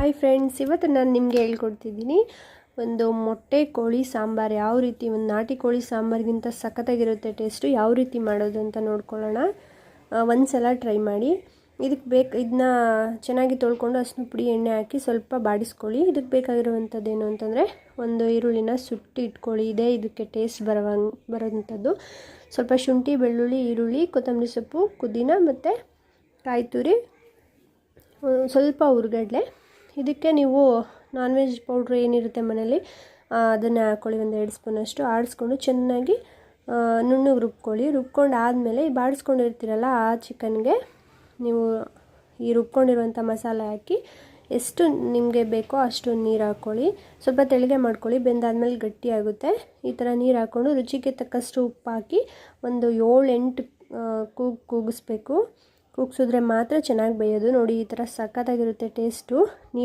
Hi friends, ಇವತ್ತು ನಾನು ನಿಮಗೆ ಹೇಳ್ಕೊಡ್ತಿದ್ದೀನಿ ಒಂದು ಮೊಟ್ಟೆ ಕೋಳಿ ಸಾಂಬಾರು ಯಾವ ರೀತಿ. ಒಂದು ನಾಟಿ ಕೋಳಿ ಸಾಂಬಾರಿಗಿಂತ ಸಖತ್ತಾಗಿರುತ್ತೆ ಟೇಸ್ಟು. ಯಾವ ರೀತಿ ಮಾಡೋದು ಅಂತ ನೋಡ್ಕೊಳ್ಳೋಣ. ಒಂದು ಸಲ ಟ್ರೈ ಮಾಡಿ. ಇದನ್ನ ಚೆನ್ನಾಗಿ ತೊಳ್ಕೊಂಡು ಅರಿಶಿನ ಪುಡಿ ಎಣ್ಣೆ ಹಾಕಿ ಸ್ವಲ್ಪ ಬಾಡಿಸ್ಕೊಳ್ಳಿ. ಇದಕ್ಕೆ ಬೇಕಾಗಿರುವಂಥದ್ದು ಏನು ಅಂತಂದರೆ ಒಂದು ಈರುಳ್ಳಿನ ಸುಟ್ಟು ಇಟ್ಕೊಳ್ಳಿ. ಇದಕ್ಕೆ ಟೇಸ್ಟ್ ಬರೋವಂಥದ್ದು. ಸ್ವಲ್ಪ ಶುಂಠಿ, ಬೆಳ್ಳುಳ್ಳಿ, ಈರುಳ್ಳಿ, ಕೊತ್ತಂಬರಿ ಸೊಪ್ಪು, ಪುದೀನ ಮತ್ತು ಕಾಯಿ ತುರಿ, ಸ್ವಲ್ಪ ಹುರ್ಗಡ್ಲೆ. ಇದಕ್ಕೆ ನೀವು ನಾನ್ ವೆಜ್ ಪೌಡ್ರ್ ಏನಿರುತ್ತೆ ಮನೇಲಿ ಅದನ್ನು ಹಾಕ್ಕೊಳ್ಳಿ. ಒಂದು 2 ಸ್ಪೂನಷ್ಟು ಆಡಿಸ್ಕೊಂಡು ಚೆನ್ನಾಗಿ ನುಣ್ಣಗೆ ರುಬ್ಕೊಂಡು ಆದಮೇಲೆ ಈ ಬಾಡಿಸ್ಕೊಂಡಿರ್ತೀರಲ್ಲ ಆ ಚಿಕನ್ಗೆ ನೀವು ಈ ರುಬ್ಕೊಂಡಿರುವಂಥ ಮಸಾಲೆ ಹಾಕಿ ಎಷ್ಟು ನಿಮಗೆ ಬೇಕೋ ಅಷ್ಟು ನೀರು ಹಾಕ್ಕೊಳ್ಳಿ. ಸ್ವಲ್ಪ ತೆಳ್ಳಗೆ ಮಾಡ್ಕೊಳ್ಳಿ. ಬೆಂದಾದ್ಮೇಲೆ ಗಟ್ಟಿ ಆಗುತ್ತೆ. ಈ ಥರ ನೀರು ಹಾಕ್ಕೊಂಡು ರುಚಿಗೆ ತಕ್ಕಷ್ಟು ಉಪ್ಪು ಹಾಕಿ ಒಂದು 7-8 ಕೂಗಿಸ್ಬೇಕು. ಕೂಗಿಸಿದ್ರೆ ಮಾತ್ರ ಚೆನ್ನಾಗಿ ಬೇಯೋದು. ನೋಡಿ, ಈ ಥರ ಸಖತ್ತಾಗಿರುತ್ತೆ ಟೇಸ್ಟು. ನೀವು